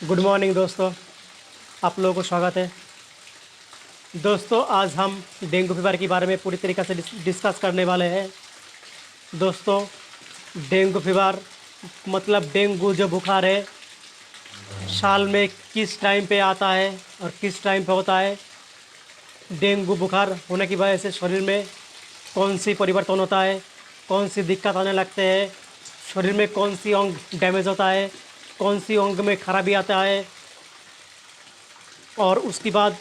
Good morning दोस्तों, आप लोगों को स्वागत है। दोस्तों, आज हम डेंगू फीवर के बारे में पूरी तरीके से डिस्कस करने वाले हैं। दोस्तों, डेंगू फीवर मतलब डेंगू जो बुखार है, साल में किस टाइम पे आता है और किस टाइम पे होता है। डेंगू बुखार होने की वजह से शरीर में कौन सी परिवर्तन होता है, कौन सी दिक्कत आने लगते हैं, शरीर में कौन सी अंग डैमेज होता है, कौन सी अंग में खराबी आता है, और उसके बाद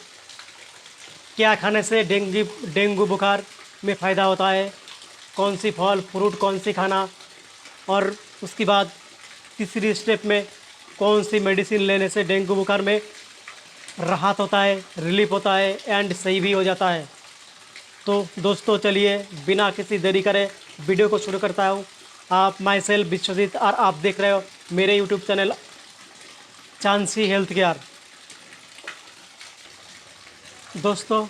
क्या खाने से डेंगू बुखार में फ़ायदा होता है, कौन सी फल फ्रूट कौन सी खाना, और उसके बाद तीसरी स्टेप में कौन सी मेडिसिन लेने से डेंगू बुखार में राहत होता है, रिलीफ होता है एंड सही भी हो जाता है। तो दोस्तों, चलिए बिना किसी देरी करे वीडियो को शुरू करता हूँ। आप माई सेल्फ विश्वजीत और आप देख रहे हो मेरे YouTube channel chancy health care. दोस्तों,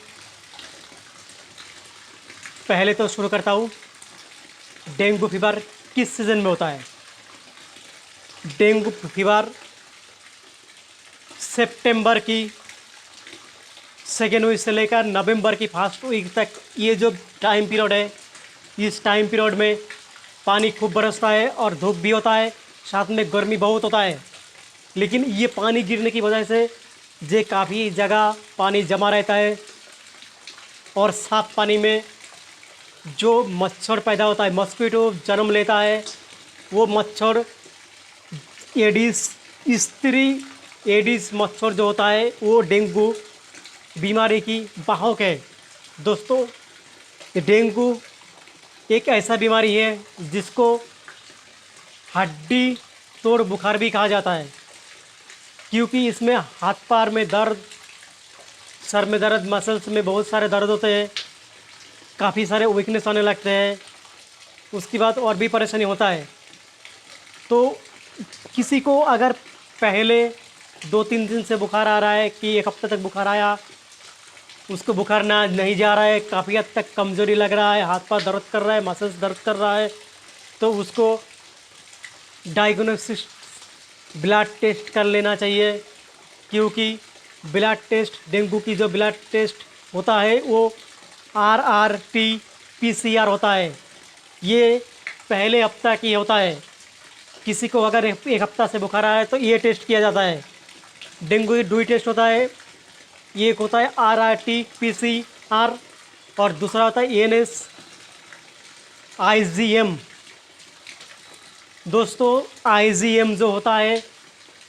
पहले तो शुरू करता हूँ, डेंगू फीवर किस सीज़न में होता है। डेंगू फीवर सितंबर की सेकेंड वीक से लेकर नवंबर की फर्स्ट वीक तक, ये जो टाइम पीरियड है, इस टाइम पीरियड में पानी खूब बरसता है और धूप भी होता है, साथ में गर्मी बहुत होता है। लेकिन ये पानी गिरने की वजह से जे काफ़ी जगह पानी जमा रहता है और साफ पानी में जो मच्छर पैदा होता है, मस्कीटो जन्म लेता है। वो मच्छर एडिस, स्त्री एडिस मच्छर जो होता है वो डेंगू बीमारी की वाहक है। दोस्तों, डेंगू एक ऐसा बीमारी है जिसको हड्डी तोड़ बुखार भी कहा जाता है, क्योंकि इसमें हाथ पैर में दर्द, सर में दर्द, मसल्स में बहुत सारे दर्द होते हैं, काफ़ी सारे वीकनेस आने लगते हैं। उसके बाद और भी परेशानी होता है। तो किसी को अगर पहले 2-3 दिन से बुखार आ रहा है कि एक हफ्ते तक बुखार आया, उसको बुखार ना नहीं जा रहा है, काफ़ी हद तक कमज़ोरी लग रहा है, हाथ पाँव दर्द कर रहा है, मसल्स दर्द कर रहा है, तो उसको डायग्नोसिस ब्लड टेस्ट कर लेना चाहिए। क्योंकि ब्लड टेस्ट, डेंगू की जो ब्लड टेस्ट होता है वो RRT PCR होता है। ये पहले हफ्ता की होता है। किसी को अगर एक हफ्ता से बुखार आया है तो ये टेस्ट किया जाता है। डेंगू की 2 टेस्ट होता है, एक होता है RRT PCR और दूसरा होता है ANS IgM। दोस्तों, IgM जो होता है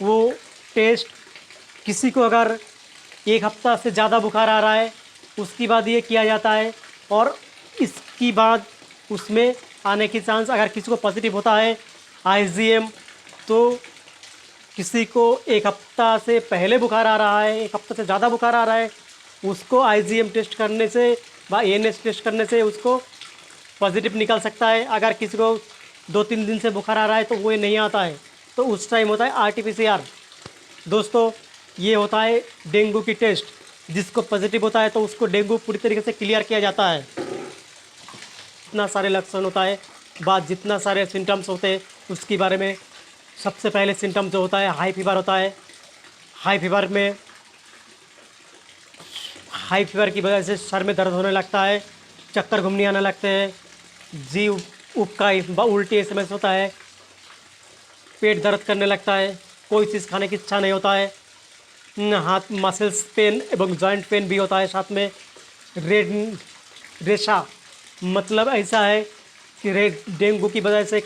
वो टेस्ट किसी को अगर एक हफ्ता से ज़्यादा बुखार आ रहा है उसके बाद ये किया जाता है, और इसकी बाद उसमें आने की चांस, अगर किसी को पॉजिटिव होता है IgM, तो किसी को एक हफ्ता से पहले बुखार आ रहा है, एक हफ्ता से ज़्यादा बुखार आ रहा है, उसको IgM टेस्ट करने से व ANS टेस्ट करने से उसको पॉजिटिव निकल सकता है। अगर किसी को 2-3 दिन से बुखार आ रहा है तो वो नहीं आता है, तो उस टाइम होता है RT-PCR। दोस्तों, ये होता है डेंगू की टेस्ट। जिसको पॉजिटिव होता है तो उसको डेंगू पूरी तरीके से क्लियर किया जाता है। इतना सारे लक्षण होता है, बाद जितना सारे सिम्टम्स होते हैं उसके बारे में। सबसे पहले सिम्टम जो होता है हाई फीवर होता है। हाई फीवर की वजह से सर में दर्द होने लगता है, चक्कर घूमने आने लगते हैं, जीव उबकाई व उल्टी SMS होता है, पेट दर्द करने लगता है, कोई चीज़ खाने की इच्छा नहीं होता है, हाथ मसल्स पेन एवं जॉइंट पेन भी होता है। साथ में रेशा, मतलब ऐसा है कि डेंगू की वजह से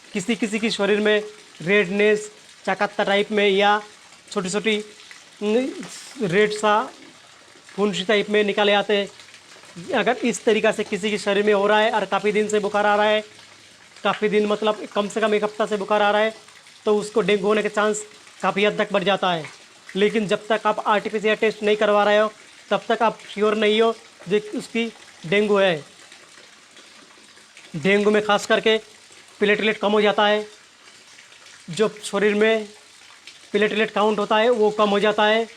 किसी की शरीर में रेडनेस, चकत्ता टाइप में या छोटी छोटी रेड सा फुंसी टाइप में निकाले आते हैं। अगर इस तरीक़ा से किसी के शरीर में हो रहा है और काफ़ी दिन से बुखार आ रहा है, काफ़ी दिन मतलब कम से कम एक हफ्ता से बुखार आ रहा है, तो उसको डेंगू होने के चांस काफ़ी हद तक बढ़ जाता है। लेकिन जब तक आप RT-PCR टेस्ट नहीं करवा रहे हो तब तक आप श्योर नहीं हो जो उसकी डेंगू है। डेंगू में खास करके प्लेटलेट कम हो जाता है, जो शरीर में प्लेटलेट काउंट होता है वो कम हो जाता है,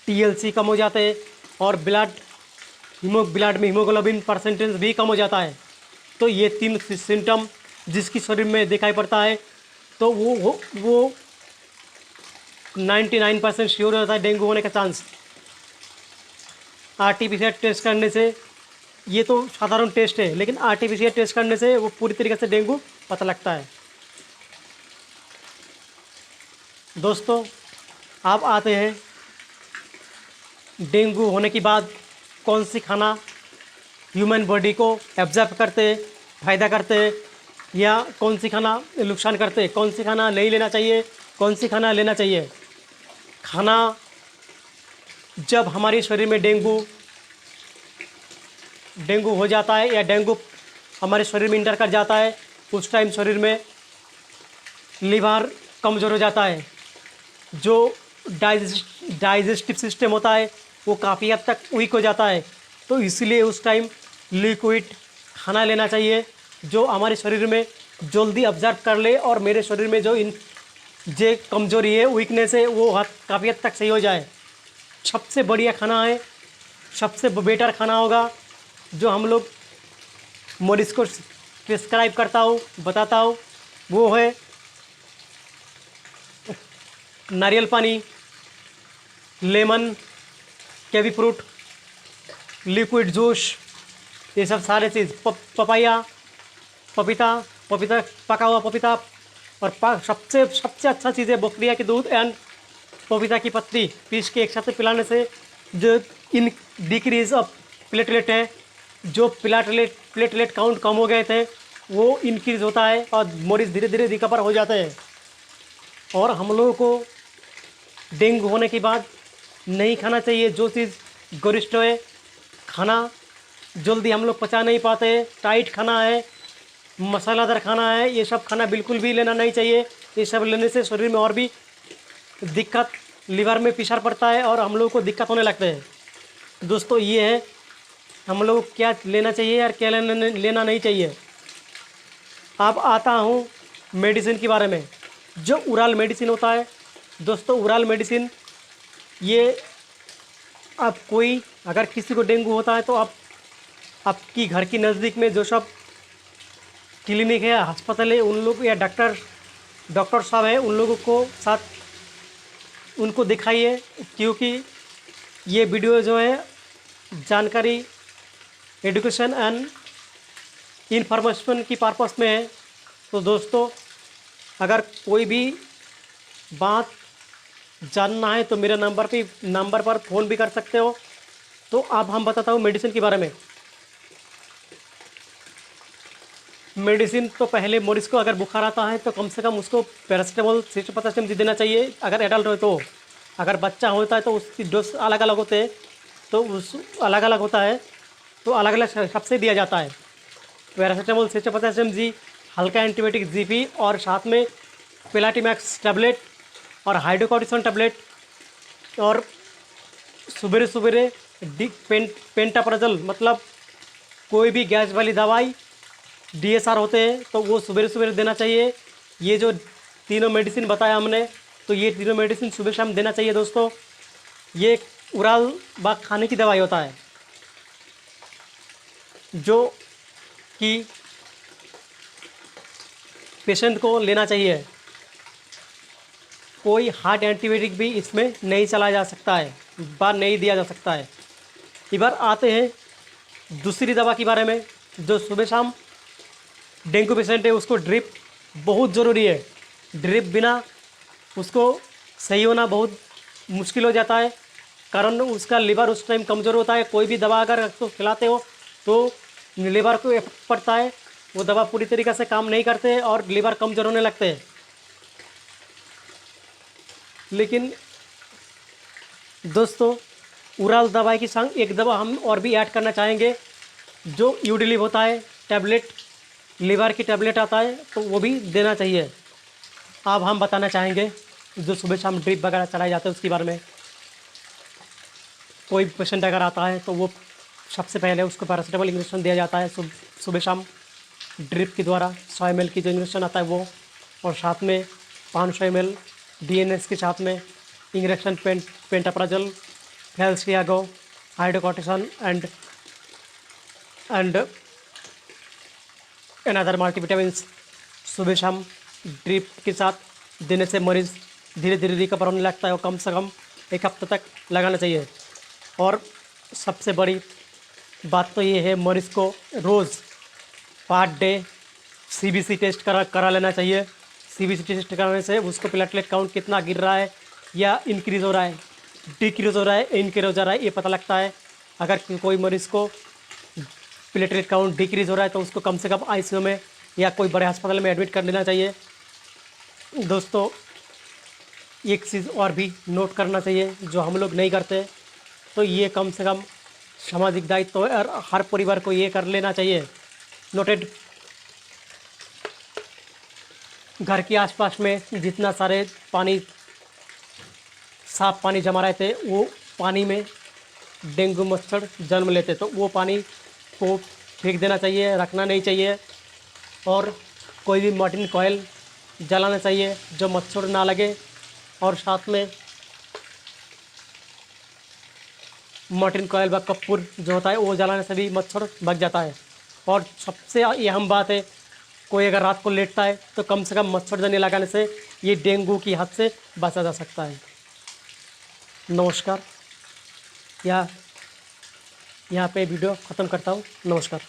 TLC कम हो जाते हैं और ब्लड में हीमोग्लोबिन परसेंटेज भी कम हो जाता है। तो ये 3 सिम्टम जिसकी शरीर में दिखाई पड़ता है तो वो 99% श्योर होता है डेंगू होने का चांस। आरटीपीसीआर टेस्ट करने से, ये तो साधारण टेस्ट है, लेकिन आरटीपीसीआर टेस्ट करने से वो पूरी तरीके से डेंगू पता लगता है। दोस्तों, आप आते हैं डेंगू होने के बाद कौन सी खाना ह्यूमन बॉडी को एब्जॉर्ब करते, फ़ायदा करते, या कौन सी खाना नुकसान करते, कौन सी खाना नहीं लेना चाहिए, कौन सी खाना लेना चाहिए। खाना, जब हमारे शरीर में डेंगू हो जाता है या डेंगू हमारे शरीर में इंटर कर जाता है, उस टाइम शरीर में लीवर कमज़ोर हो जाता है, जो डाइजेस्टिव सिस्टम होता है वो काफ़ी हद तक वीक हो जाता है। तो इसलिए उस टाइम लिक्विड खाना लेना चाहिए जो हमारे शरीर में जल्दी ऑब्जर्व कर ले, और मेरे शरीर में जो कमज़ोरी है, वीकनेस है, वो काफ़ी हद तक सही हो जाए। सबसे बढ़िया खाना है, सबसे बेटर खाना होगा जो हम लोग मरीज़ को प्रिस्क्राइब करता हूँ, बताता हूँ, वो है नारियल पानी, lemon, kiwi fruit, liquid juice, ये सब सारे चीज़, पपाया, पपीता, पका हुआ पपीता, और सबसे अच्छा चीज़ है बकरिया की दूध एंड पपीता की पत्ती पीस के एक साथ पिलाने से जो इन डिक्रीज ऑफ प्लेटलेट है, जो प्लेटलेट काउंट कम हो गए थे वो इंक्रीज़ होता है और मरीज़ धीरे धीरे रिकवर हो जाते हैं। और हम लोगों को डेंगू होने के बाद नहीं खाना चाहिए जो चीज़ गरिष्ठ है, खाना जल्दी हम लोग पचा नहीं पाते, टाइट खाना है, मसालादार खाना है, ये सब खाना बिल्कुल भी लेना नहीं चाहिए। ये सब लेने से शरीर में और भी दिक्कत, लीवर में प्रेशर पड़ता है और हम लोगों को दिक्कत होने लगते हैं। दोस्तों, ये है हम लोग क्या लेना चाहिए और क्या लेना नहीं चाहिए। अब आता हूँ मेडिसिन के बारे में। जो ओरल मेडिसिन होता है दोस्तों, ओरल मेडिसिन ये अब कोई अगर किसी को डेंगू होता है तो आप आपकी घर की नज़दीक में जो सब क्लिनिक है, अस्पताल है, उन लोग या डॉक्टर साहब है, उन लोगों को साथ उनको दिखाइए, क्योंकि ये वीडियो जो है जानकारी, एजुकेशन एंड इंफॉर्मेशन की पर्पस में है। तो दोस्तों, अगर कोई भी बात जानना है तो मेरे नंबर पर फ़ोन भी कर सकते हो। तो अब हम बताता हूँ मेडिसिन के बारे में। मेडिसिन तो पहले मरीज़ को अगर बुखार आता है तो कम से कम उसको पैरासीटामोल 650 mg देना चाहिए अगर एडल्ट हो तो। अगर बच्चा होता है तो उसकी डोज अलग अलग होते हैं, तो उस अलग अलग होता है, तो अलग अलग सबसे दिया जाता है। पैरासीटामोल 650 mg, हल्का एंटीबायोटिक जीपी, और साथ में पेलाटीमैक्स टैबलेट और हाइड्रोकॉर्टिसोन टैबलेट, और सुबेरे सुबेरे पेंटाप्राजोल, मतलब कोई भी गैस वाली दवाई DSR होते हैं तो वो सुबेरे सुबेरे देना चाहिए। ये जो तीनों मेडिसिन बताया हमने, तो ये तीनों मेडिसिन सुबह शाम देना चाहिए दोस्तों। ये ओरल बाग खाने की दवाई होता है जो कि पेशेंट को लेना चाहिए। कोई हार्ट एंटीबायोटिक भी इसमें नहीं चला जा सकता है, बार नहीं दिया जा सकता है। इस बार आते हैं दूसरी दवा के बारे में। जो सुबह शाम डेंगू पेशेंट है उसको ड्रिप बहुत ज़रूरी है। ड्रिप बिना उसको सही होना बहुत मुश्किल हो जाता है, कारण उसका लीवर उस टाइम कमज़ोर होता है। कोई भी दवा अगर उसको खिलाते हो तो लीवर को इफेक्ट पड़ता है, वो दवा पूरी तरीक़े से काम नहीं करते और लीवर कमज़ोर होने लगते हैं। लेकिन दोस्तों, ओरल दवाई की संग एक दवा हम और भी ऐड करना चाहेंगे जो यूडिलिव होता है, टैबलेट, लीवर की टैबलेट आता है, तो वो भी देना चाहिए। अब हम बताना चाहेंगे जो सुबह शाम ड्रिप वगैरह चलाए जाते हैं उसके बारे में। कोई पेशेंट अगर आता है तो वो सबसे पहले उसको पैरासीटामोल इंजेक्शन दिया जाता है सुबह शाम ड्रिप के द्वारा। 100 ml की जो इंजेक्शन आता है वो, और साथ में 500 ml DNS के साथ में इंजेक्शन पेंटाप्राजोल, फेल्सियागो, हाइड्रोकॉर्टिसोन एंड अनदर मल्टीविटामिन्स सुबह शाम ड्रिप के साथ देने से मरीज़ धीरे धीरे रिकवर होने लगता है और कम से कम 1 हफ्ते तक लगाना चाहिए। और सबसे बड़ी बात तो ये है, मरीज़ को रोज़ पर डे सीबीसी टेस्ट करा लेना चाहिए। सीबीसी टेस्ट कराने से उसको प्लेटलेट काउंट कितना गिर रहा है या इंक्रीज़ हो रहा है, डिक्रीज़ हो रहा है, इनक्रीज हो जा रहा है, ये पता लगता है। अगर कोई मरीज़ को प्लेटलेट काउंट डिक्रीज़ हो रहा है तो उसको कम से कम आईसीयू में या कोई बड़े अस्पताल में एडमिट कर लेना चाहिए। दोस्तों, एक चीज़ और भी नोट करना चाहिए जो हम लोग नहीं करते, तो ये कम से कम सामाजिक दायित्व है और हर परिवार को ये कर लेना चाहिए। नोटेड, घर के आसपास में जितना सारे पानी, साफ पानी जमा रहते वो पानी में डेंगू मच्छर जन्म लेते, तो वो पानी को फेंक देना चाहिए, रखना नहीं चाहिए। और कोई भी मॉर्टिन कॉयल जलाना चाहिए जो मच्छर ना लगे। और साथ में मॉर्टिन कॉयल व कपूर जो होता है वो जलाने से भी मच्छर भाग जाता है। और सबसे अहम बात है, कोई अगर रात को लेटता है तो कम से कम मच्छरदानी लगाने से ये डेंगू की हद से बचा जा सकता है। नमस्कार। यहाँ पे वीडियो ख़त्म करता हूँ। नमस्कार।